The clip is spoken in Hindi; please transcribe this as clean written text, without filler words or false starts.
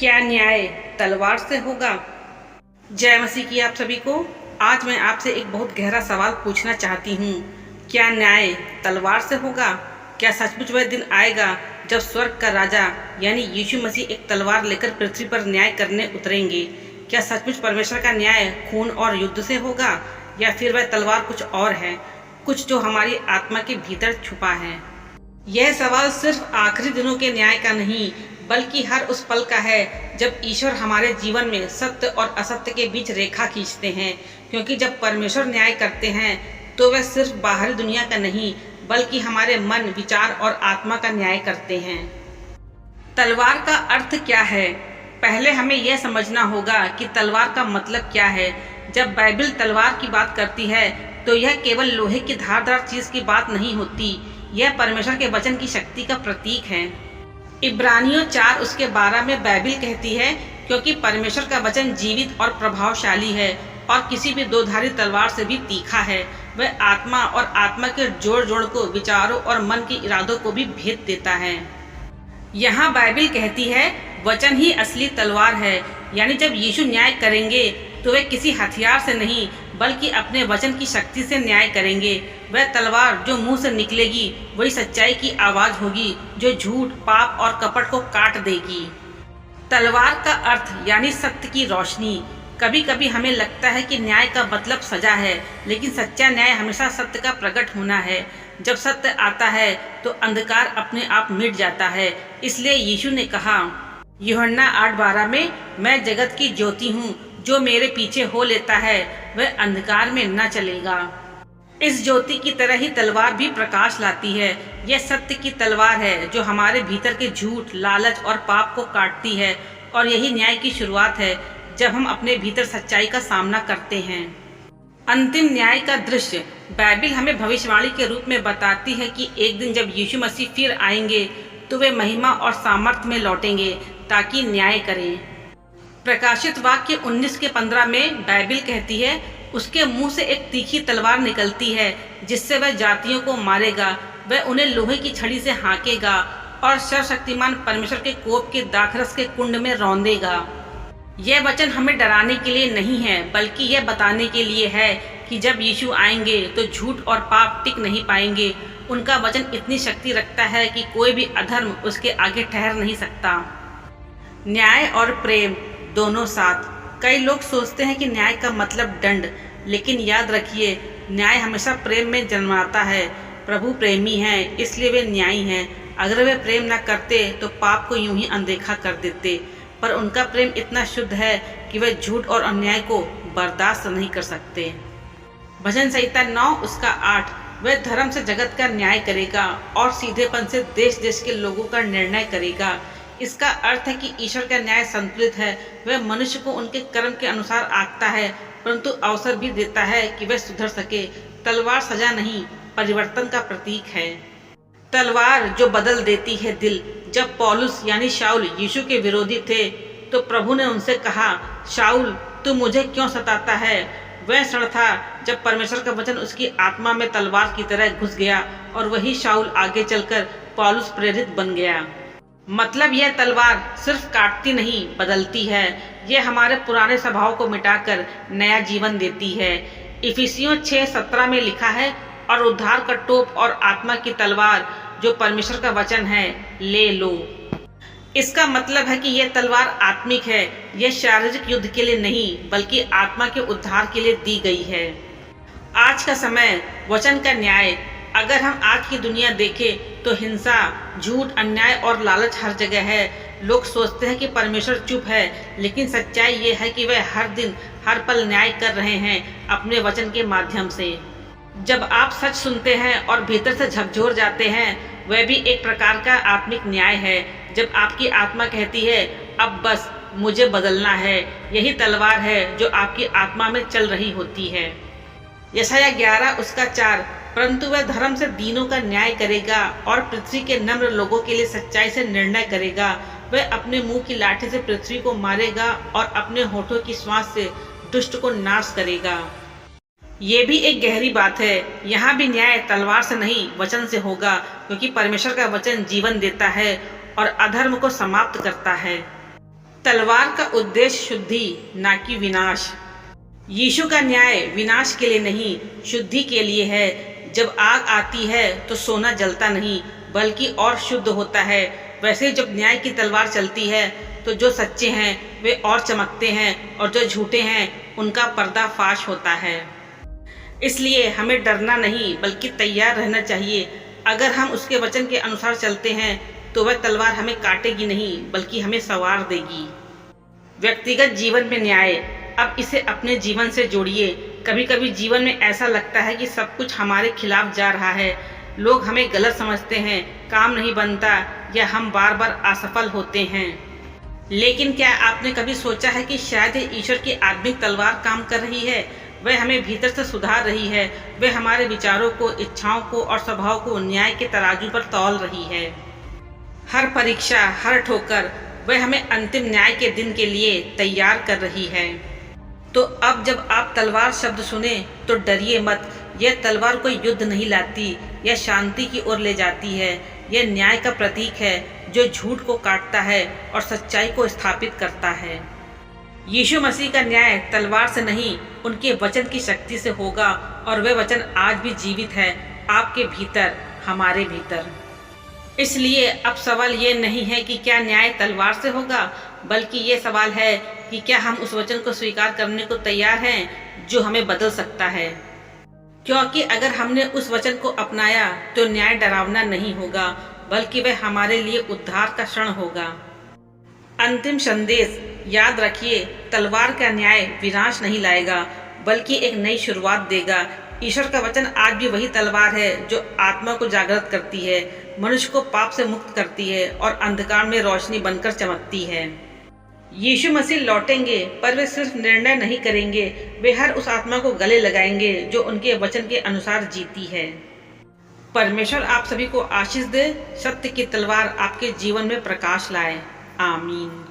क्या न्याय तलवार से होगा? जय मसीह की आप सभी को। आज मैं आपसे एक बहुत गहरा सवाल पूछना चाहती हूँ। क्या न्याय तलवार से होगा? क्या सचमुच वह दिन आएगा जब स्वर्ग का राजा यानी यीशु मसीह एक तलवार लेकर पृथ्वी पर न्याय करने उतरेंगे? क्या सचमुच परमेश्वर का न्याय खून और युद्ध से होगा, या फिर वह तलवार कुछ और है, कुछ जो हमारी आत्मा के भीतर छुपा है? यह सवाल सिर्फ आखिरी दिनों के न्याय का नहीं, बल्कि हर उस पल का है जब ईश्वर हमारे जीवन में सत्य और असत्य के बीच रेखा खींचते हैं। क्योंकि जब परमेश्वर न्याय करते हैं तो वह सिर्फ बाहरी दुनिया का नहीं, बल्कि हमारे मन, विचार और आत्मा का न्याय करते हैं। तलवार का अर्थ क्या है? पहले हमें यह समझना होगा कि तलवार का मतलब क्या है। जब बाइबल तलवार की बात करती है तो यह केवल लोहे की धारदार चीज की बात नहीं होती, यह परमेश्वर के वचन की शक्ति का प्रतीक है। इब्रानियों 4:12 में बाइबल कहती है, क्योंकि परमेश्वर का वचन जीवित और प्रभावशाली है और किसी भी दोधारी तलवार से भी तीखा है। वह आत्मा और आत्मा के जोड़ जोड़ को, विचारों और मन के इरादों को भी भेद देता है। यहाँ बाइबल कहती है वचन ही असली तलवार है, यानी जब यीशु न्याय करेंगे तो वे किसी हथियार से नहीं, बल्कि अपने वचन की शक्ति से न्याय करेंगे। वह तलवार जो मुंह से निकलेगी वही सच्चाई की आवाज होगी, जो झूठ, पाप और कपट को काट देगी। तलवार का अर्थ यानी सत्य की रोशनी। कभी कभी हमें लगता है कि न्याय का मतलब सजा है, लेकिन सच्चा न्याय हमेशा सत्य का प्रकट होना है। जब सत्य आता है तो अंधकार अपने आप मिट जाता है। इसलिए यीशु ने कहा यूहन्ना 8:12 में, मैं जगत की ज्योति हूँ, जो मेरे पीछे हो लेता है वह अंधकार में न चलेगा। इस ज्योति की तरह ही तलवार भी प्रकाश लाती है। यह सत्य की तलवार है जो हमारे भीतर के झूठ, लालच और पाप को काटती है, और यही न्याय की शुरुआत है जब हम अपने भीतर सच्चाई का सामना करते हैं। अंतिम न्याय का दृश्य बाइबल हमें भविष्यवाणी के रूप में बताती है कि एक दिन जब यीशु मसीह फिर आएंगे तो वे महिमा और सामर्थ्य में लौटेंगे ताकि न्याय करें। प्रकाशित वाक्य 19:15 में बाइबल कहती है, उसके मुंह से एक तीखी तलवार निकलती है जिससे वह जातियों को मारेगा। वह उन्हें लोहे की छड़ी से हाँकेगा और सर्वशक्तिमान परमेश्वर के कोप के दाखरस के कुंड में रौंदेगा। यह वचन हमें डराने के लिए नहीं है, बल्कि यह बताने के लिए है कि जब यीशु आएंगे तो झूठ और पाप टिक नहीं पाएंगे। उनका वचन इतनी शक्ति रखता है कि कोई भी अधर्म उसके आगे ठहर नहीं सकता। न्याय और प्रेम दोनों साथ। कई लोग सोचते हैं कि न्याय का मतलब दंड, लेकिन याद रखिए, न्याय हमेशा प्रेम में जन्माता है। प्रभु प्रेमी हैं, इसलिए वे न्यायी हैं। अगर वे प्रेम न करते तो पाप को यूं ही अनदेखा कर देते, पर उनका प्रेम इतना शुद्ध है कि वे झूठ और अन्याय को बर्दाश्त नहीं कर सकते। भजन संहिता 9:8, वह धर्म से जगत का न्याय करेगा और सीधेपन से देश देश के लोगों का निर्णय करेगा। इसका अर्थ है कि ईश्वर का न्याय संतुलित है। वह मनुष्य को उनके कर्म के अनुसार आंकता है, परंतु अवसर भी देता है कि वह सुधर सके। तलवार सजा नहीं, परिवर्तन का प्रतीक है। तलवार जो बदल देती है दिल। जब पौलुस यानी शाऊल यीशु के विरोधी थे तो प्रभु ने उनसे कहा, शाऊल तू मुझे क्यों सताता है? वह क्षण था जब परमेश्वर का वचन उसकी आत्मा में तलवार की तरह घुस गया, और वही शाऊल आगे चलकर पौलुस प्रेरित बन गया। मतलब यह तलवार सिर्फ काटती नहीं, बदलती है। यह हमारे पुराने स्वभाव को मिटाकर नया जीवन देती है। इफिसियों 6:17 में लिखा है, और उद्धार का टोप और आत्मा की तलवार जो परमेश्वर का वचन है ले लो। इसका मतलब है कि यह तलवार आत्मिक है। यह शारीरिक युद्ध के लिए नहीं, बल्कि आत्मा के उद्धार के लिए दी गई है। आज का समय वचन का न्याय। अगर हम आज की दुनिया देखें तो हिंसा, झूठ, अन्याय और लालच हर जगह है। लोग सोचते हैं कि परमेश्वर चुप है, लेकिन सच्चाई ये है कि वह हर दिन, हर पल न्याय कर रहे हैं अपने वचन के माध्यम से। जब आप सच सुनते हैं और भीतर से झकझोर जाते हैं, वह भी एक प्रकार का आत्मिक न्याय है। जब आपकी आत्मा कहती है अब बस मुझे बदलना है, यही तलवार है जो आपकी आत्मा में चल रही होती है। यशायाह 11:4, परंतु वह धर्म से दीनों का न्याय करेगा और पृथ्वी के नम्र लोगों के लिए सच्चाई से निर्णय करेगा। वह अपने मुंह की लाठी से पृथ्वी को मारेगा और अपने होठों की श्वास से दुष्ट को नाश करेगा। ये भी एक गहरी बात है। यहाँ भी न्याय तलवार से नहीं, वचन से होगा, क्योंकि परमेश्वर का वचन जीवन देता है और अधर्म को समाप्त करता है। तलवार का उद्देश्य शुद्धि, ना कि विनाश। यीशु का न्याय विनाश के लिए नहीं, शुद्धि के लिए है। जब आग आती है तो सोना जलता नहीं बल्कि और शुद्ध होता है। वैसे ही जब न्याय की तलवार चलती है तो जो सच्चे हैं वे और चमकते हैं और जो झूठे हैं उनका पर्दाफाश होता है। इसलिए हमें डरना नहीं बल्कि तैयार रहना चाहिए। अगर हम उसके वचन के अनुसार चलते हैं तो वह तलवार हमें काटेगी नहीं बल्कि हमें संवार देगी। व्यक्तिगत जीवन में न्याय, अब इसे अपने जीवन से जोड़िए। कभी कभी जीवन में ऐसा लगता है कि सब कुछ हमारे खिलाफ जा रहा है। लोग हमें गलत समझते हैं, काम नहीं बनता या हम बार बार असफल होते हैं। लेकिन क्या आपने कभी सोचा है कि शायद ईश्वर की आत्मिक तलवार काम कर रही है? वह हमें भीतर से सुधार रही है। वह हमारे विचारों को, इच्छाओं को और स्वभाव को न्याय के तराजू पर तौल रही है। हर परीक्षा, हर ठोकर, वह हमें अंतिम न्याय के दिन के लिए तैयार कर रही है। तो अब जब आप तलवार शब्द सुने तो डरिए मत। यह तलवार कोई युद्ध नहीं लाती, यह शांति की ओर ले जाती है। यह न्याय का प्रतीक है जो झूठ को काटता है और सच्चाई को स्थापित करता है। यीशु मसीह का न्याय तलवार से नहीं, उनके वचन की शक्ति से होगा और वह वचन आज भी जीवित है, आपके भीतर, हमारे भीतर। इसलिए अब सवाल ये नहीं है कि क्या न्याय तलवार से होगा, बल्कि ये सवाल है कि क्या हम उस वचन को स्वीकार करने को तैयार हैं जो हमें बदल सकता है। क्योंकि अगर हमने उस वचन को अपनाया तो न्याय डरावना नहीं होगा बल्कि वह हमारे लिए उद्धार का क्षण होगा। अंतिम संदेश, याद रखिए, तलवार का न्याय विनाश नहीं लाएगा बल्कि एक नई शुरुआत देगा। ईश्वर का वचन आज भी वही तलवार है जो आत्मा को जागृत करती है, मनुष्य को पाप से मुक्त करती है और अंधकार में रोशनी बनकर चमकती है। यीशु मसीह लौटेंगे पर वे सिर्फ निर्णय नहीं करेंगे, वे हर उस आत्मा को गले लगाएंगे जो उनके वचन के अनुसार जीती है। परमेश्वर आप सभी को आशीष दे, सत्य की तलवार आपके जीवन में प्रकाश लाए। आमीन।